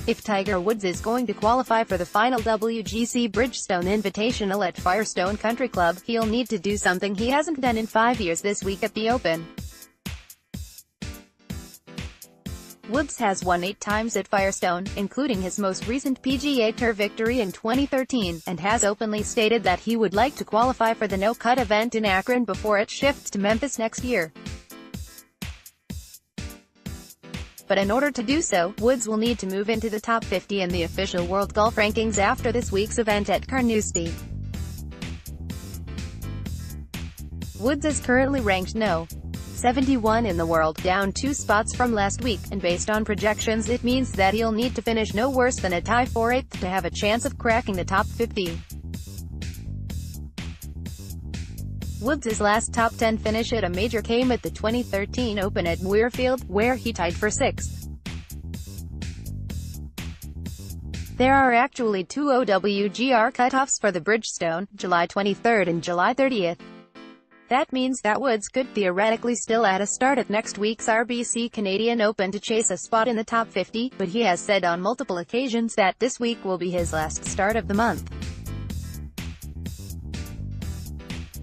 If Tiger Woods is going to qualify for the final WGC-Bridgestone Invitational at Firestone Country Club, he'll need to do something he hasn't done in 5 years this week at the Open. Woods has won 8 times at Firestone, including his most recent PGA Tour victory in 2013, and has openly stated that he would like to qualify for the no-cut event in Akron before it shifts to Memphis next year. But in order to do so, Woods will need to move into the top 50 in the official World Golf Rankings after this week's event at Carnoustie. Woods is currently ranked No. 71 in the world, down 2 spots from last week, and based on projections it means that he'll need to finish no worse than a tie for 8th to have a chance of cracking the top 50. Woods' last top 10 finish at a major came at the 2013 Open at Muirfield, where he tied for 6th. There are actually 2 OWGR cutoffs for the Bridgestone, July 23 and July 30. That means that Woods could theoretically still add a start at next week's RBC Canadian Open to chase a spot in the top 50, but he has said on multiple occasions that this week will be his last start of the month.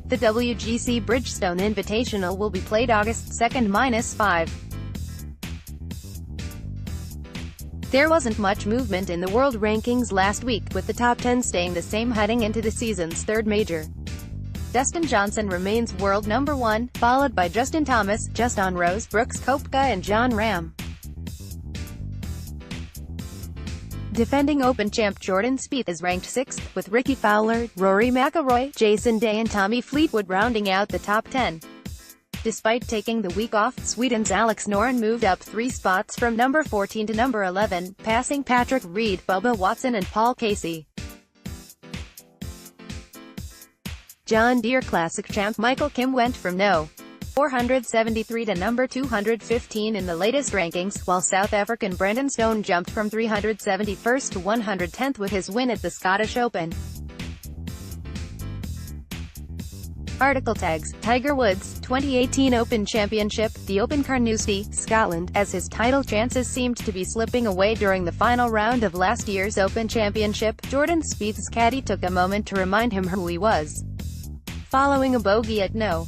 The WGC Bridgestone Invitational will be played August 2-5. There wasn't much movement in the world rankings last week, with the top 10 staying the same heading into the season's 3rd major. Dustin Johnson remains world number 1, followed by Justin Thomas, Justin Rose, Brooks Koepka and Jon Rahm. Defending Open champ Jordan Spieth is ranked 6th, with Ricky Fowler, Rory McIlroy, Jason Day and Tommy Fleetwood rounding out the top 10. Despite taking the week off, Sweden's Alex Noren moved up 3 spots from number 14 to number 11, passing Patrick Reed, Bubba Watson and Paul Casey. John Deere Classic champ Michael Kim went from No. 473 to number 215 in the latest rankings, while South African Brendan Stone jumped from 371st to 110th with his win at the Scottish Open. Article tags: Tiger Woods, 2018 Open Championship, the Open Carnoustie, Scotland, as his title chances seemed to be slipping away during the final round of last year's Open Championship. Jordan Spieth's caddy took a moment to remind him who he was, following a bogey at No.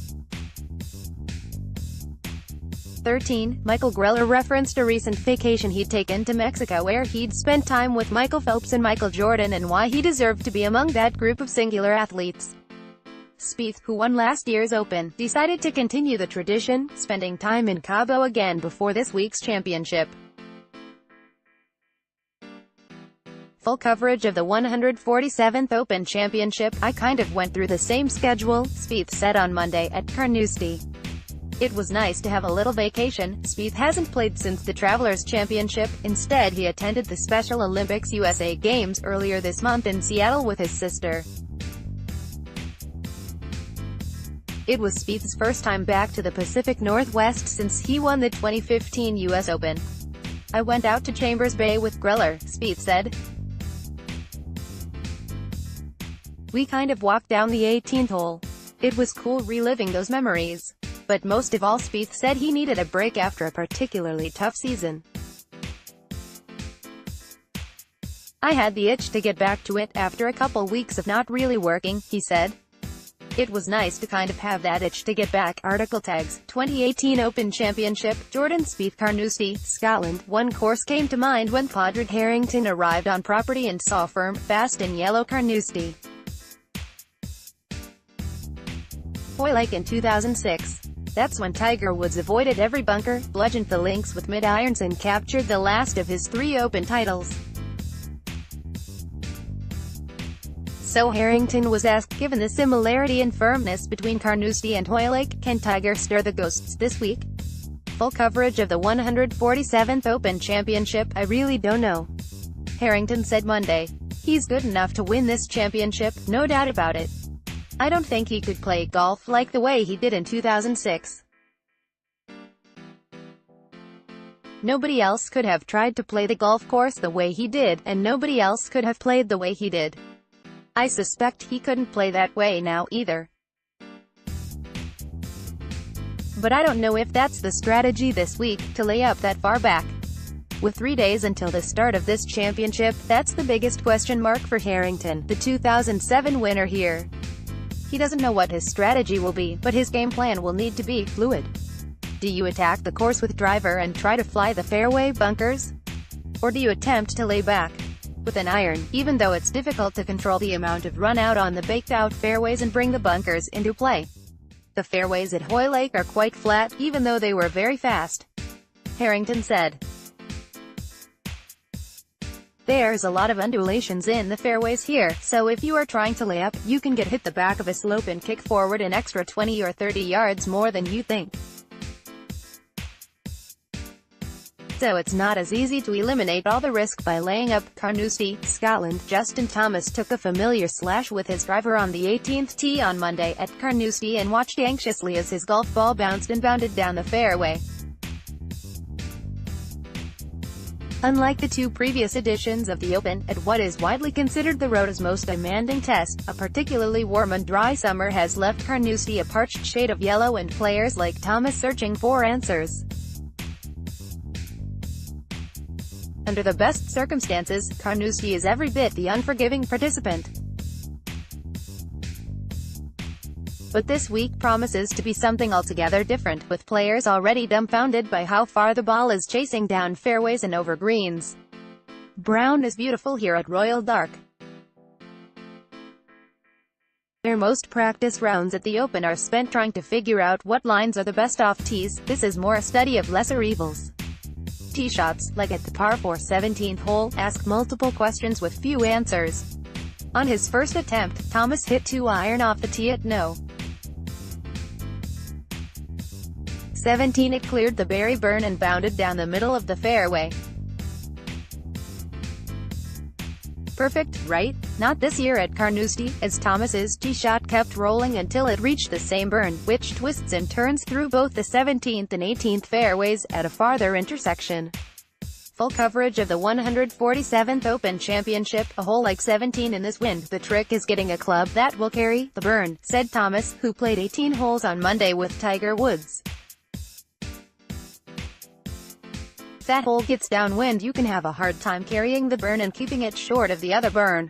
13, Michael Greller referenced a recent vacation he'd taken to Mexico where he'd spent time with Michael Phelps and Michael Jordan and why he deserved to be among that group of singular athletes. Spieth, who won last year's Open, decided to continue the tradition, spending time in Cabo again before this week's championship. Full coverage of the 147th Open Championship. I kind of went through the same schedule, Spieth said on Monday, at Carnoustie. It was nice to have a little vacation. Spieth hasn't played since the Travelers Championship. Instead he attended the Special Olympics USA Games earlier this month in Seattle with his sister. It was Spieth's first time back to the Pacific Northwest since he won the 2015 US Open. I went out to Chambers Bay with Greller, Spieth said. We kind of walked down the 18th hole. It was cool reliving those memories. But most of all, Spieth said he needed a break after a particularly tough season. I had the itch to get back to it after a couple weeks of not really working, he said. It was nice to kind of have that itch to get back. Article tags: 2018 Open Championship, Jordan Spieth, Carnoustie, Scotland. One course came to mind when Padraig Harrington arrived on property and saw firm, fast and yellow Carnoustie. Like in 2006. That's when Tiger Woods avoided every bunker, bludgeoned the links with mid-irons and captured the last of his 3 Open titles. So Harrington was asked, given the similarity and firmness between Carnoustie and Hoylake, can Tiger stir the ghosts this week? Full coverage of the 147th Open Championship. I really don't know, Harrington said Monday. He's good enough to win this championship, no doubt about it. I don't think he could play golf like the way he did in 2006. Nobody else could have tried to play the golf course the way he did, and nobody else could have played the way he did. I suspect he couldn't play that way now either. But I don't know if that's the strategy this week, to lay up that far back. With 3 days until the start of this championship, that's the biggest question mark for Harrington, the 2007 winner here. He doesn't know what his strategy will be, but his game plan will need to be fluid. Do you attack the course with driver and try to fly the fairway bunkers? Or do you attempt to lay back with an iron, even though it's difficult to control the amount of run out on the baked-out fairways and bring the bunkers into play? The fairways at Hoylake are quite flat, even though they were very fast, Harrington said. There's a lot of undulations in the fairways here, so if you are trying to lay up, you can get hit the back of a slope and kick forward an extra 20 or 30 yards more than you think. So it's not as easy to eliminate all the risk by laying up. Carnoustie, Scotland. Justin Thomas took a familiar slash with his driver on the 18th tee on Monday at Carnoustie and watched anxiously as his golf ball bounced and bounded down the fairway. Unlike the two previous editions of the Open, at what is widely considered the road's most demanding test, a particularly warm and dry summer has left Carnoustie a parched shade of yellow and players like Thomas searching for answers. Under the best circumstances, Carnoustie is every bit the unforgiving participant. But this week promises to be something altogether different, with players already dumbfounded by how far the ball is chasing down fairways and over greens. Brown is beautiful here at Royal Dark. Their most practice rounds at the Open are spent trying to figure out what lines are the best off tees. This is more a study of lesser evils. Tee shots, like at the par 4 17th hole, ask multiple questions with few answers. On his first attempt, Thomas hit 2-iron off the tee at no. 17. It cleared the berry burn and bounded down the middle of the fairway. Perfect, right? Not this year at Carnoustie, as Thomas's tee shot kept rolling until it reached the same burn, which twists and turns through both the 17th and 18th fairways, at a farther intersection. Full coverage of the 147th Open Championship, a hole like 17 in this wind. The trick is getting a club that will carry the burn, said Thomas, who played 18 holes on Monday with Tiger Woods. If that hole gets downwind, you can have a hard time carrying the burn and keeping it short of the other burn.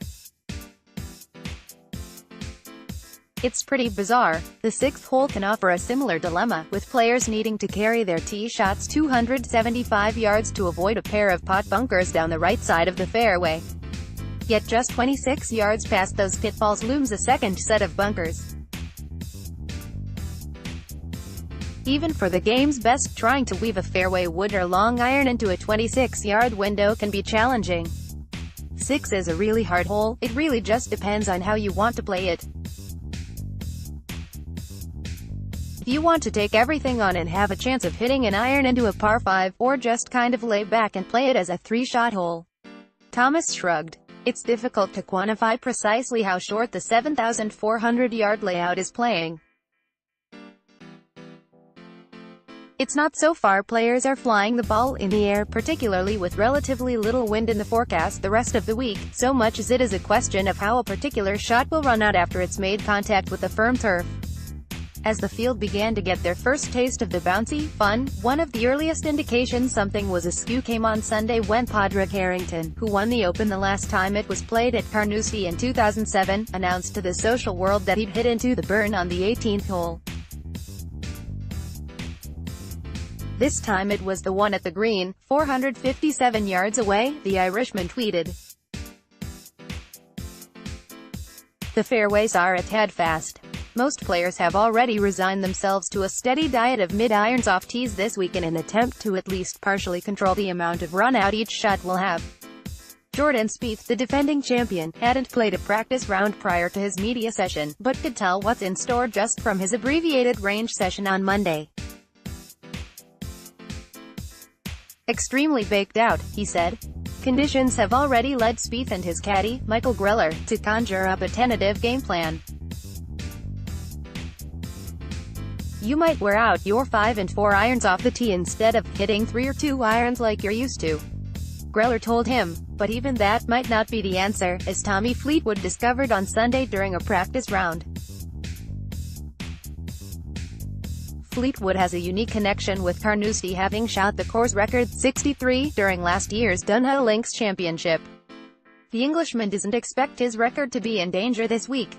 It's pretty bizarre. The sixth hole can offer a similar dilemma, with players needing to carry their tee shots 275 yards to avoid a pair of pot bunkers down the right side of the fairway. Yet just 26 yards past those pitfalls looms a second set of bunkers. Even for the game's best, trying to weave a fairway wood or long iron into a 26-yard window can be challenging. 6 is a really hard hole. It really just depends on how you want to play it. If you want to take everything on and have a chance of hitting an iron into a par 5, or just kind of lay back and play it as a 3-shot hole. Thomas shrugged. It's difficult to quantify precisely how short the 7,400-yard layout is playing. It's not so far. Players are flying the ball in the air, particularly with relatively little wind in the forecast the rest of the week, so much as it is a question of how a particular shot will run out after it's made contact with the firm turf. As the field began to get their first taste of the bouncy, fun, one of the earliest indications something was askew came on Sunday when Padraig Harrington, who won the Open the last time it was played at Carnoustie in 2007, announced to the social world that he'd hit into the burn on the 18th hole. This time it was the one at the green, 457 yards away, the Irishman tweeted. The fairways are a tad fast. Most players have already resigned themselves to a steady diet of mid-irons off tees this week in an attempt to at least partially control the amount of run-out each shot will have. Jordan Spieth, the defending champion, hadn't played a practice round prior to his media session, but could tell what's in store just from his abbreviated range session on Monday. Extremely baked out, he said. Conditions have already led Spieth and his caddy, Michael Greller, to conjure up a tentative game plan. You might wear out your 5 and 4 irons off the tee instead of hitting 3 or 2 irons like you're used to, Greller told him, but even that might not be the answer, as Tommy Fleetwood discovered on Sunday during a practice round. Fleetwood has a unique connection with Carnoustie, having shot the course record 63 during last year's Dunhill Links Championship. The Englishman doesn't expect his record to be in danger this week.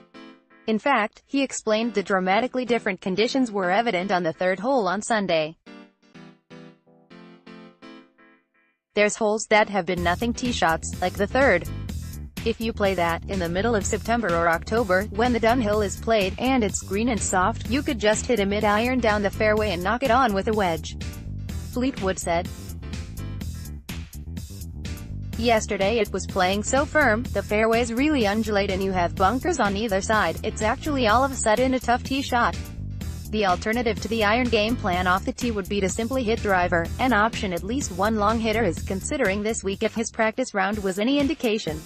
In fact, he explained the dramatically different conditions were evident on the third hole on Sunday. There's holes that have been nothing tee shots, like the third. If you play that in the middle of September or October, when the Dunhill is played, and it's green and soft, you could just hit a mid-iron down the fairway and knock it on with a wedge, Fleetwood said. Yesterday it was playing so firm, the fairways really undulate and you have bunkers on either side, it's actually all of a sudden a tough tee shot. The alternative to the iron game plan off the tee would be to simply hit driver, an option at least one long hitter is considering this week if his practice round was any indication.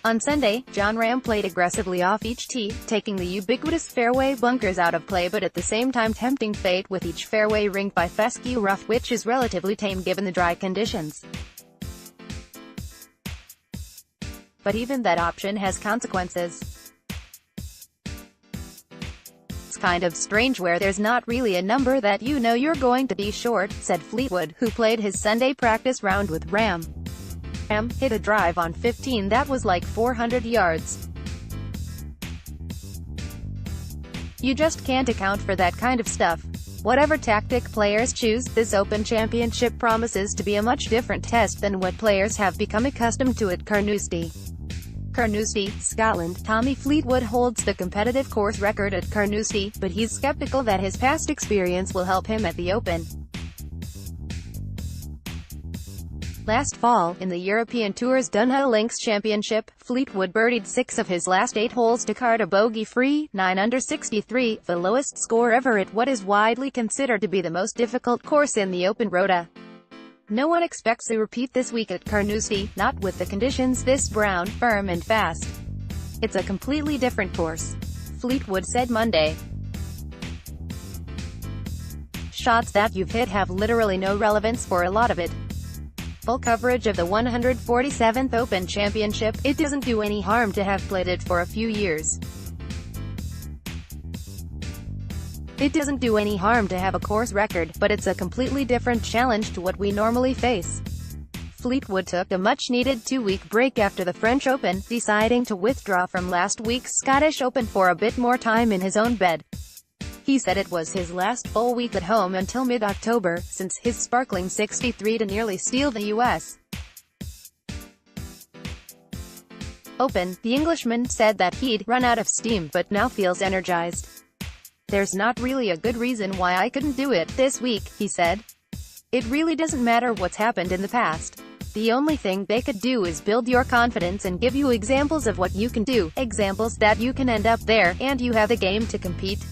On Sunday, Jon Rahm played aggressively off each tee, taking the ubiquitous fairway bunkers out of play but at the same time tempting fate with each fairway ringed by fescue rough, which is relatively tame given the dry conditions. But even that option has consequences. It's kind of strange where there's not really a number that you know you're going to be short, said Fleetwood, who played his Sunday practice round with Rahm. Rahm hit a drive on 15 that was like 400 yards. You just can't account for that kind of stuff. Whatever tactic players choose, this Open Championship promises to be a much different test than what players have become accustomed to at Carnoustie. Carnoustie, Scotland. Tommy Fleetwood holds the competitive course record at Carnoustie, but he's skeptical that his past experience will help him at the Open. Last fall, in the European Tour's Dunhill Links Championship, Fleetwood birdied 6 of his last 8 holes to card a bogey-free 9 under 63, the lowest score ever at what is widely considered to be the most difficult course in the Open Rota. No one expects a repeat this week at Carnoustie, not with the conditions this brown, firm and fast. It's a completely different course, Fleetwood said Monday. Shots that you've hit have literally no relevance for a lot of it. Full coverage of the 147th Open Championship, it doesn't do any harm to have played it for a few years. It doesn't do any harm to have a course record, but it's a completely different challenge to what we normally face. Fleetwood took a much-needed 2-week break after the French Open, deciding to withdraw from last week's Scottish Open for a bit more time in his own bed. He said it was his last full week at home until mid-October, since his sparkling 63 to nearly steal the U.S. Open. The Englishman said that he'd run out of steam but now feels energized. There's not really a good reason why I couldn't do it this week, he said. It really doesn't matter what's happened in the past. The only thing they could do is build your confidence and give you examples of what you can do, examples that you can end up there, and you have the game to compete.